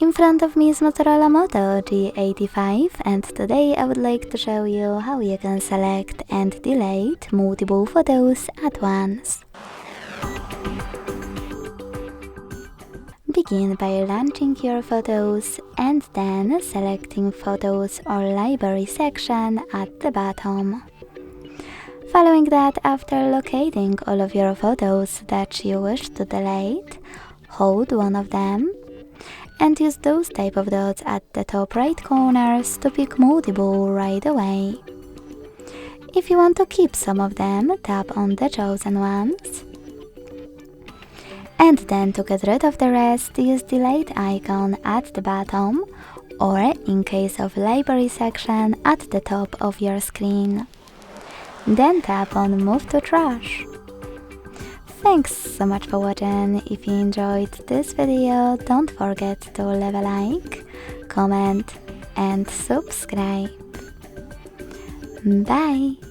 In front of me is Motorola Moto G85, and today I would like to show you how you can select and delete multiple photos at once. Begin by launching your photos and then selecting Photos or Library section at the bottom. Following that, after locating all of your photos that you wish to delete, hold one of them and use those type of dots at the top right corners to pick multiple right away. If you want to keep some of them, tap on the chosen ones. And then to get rid of the rest, use delete icon at the bottom or, in case of library section, at the top of your screen. Then tap on move to trash. Thanks so much for watching. If you enjoyed this video, don't forget to leave a like, comment and subscribe. Bye!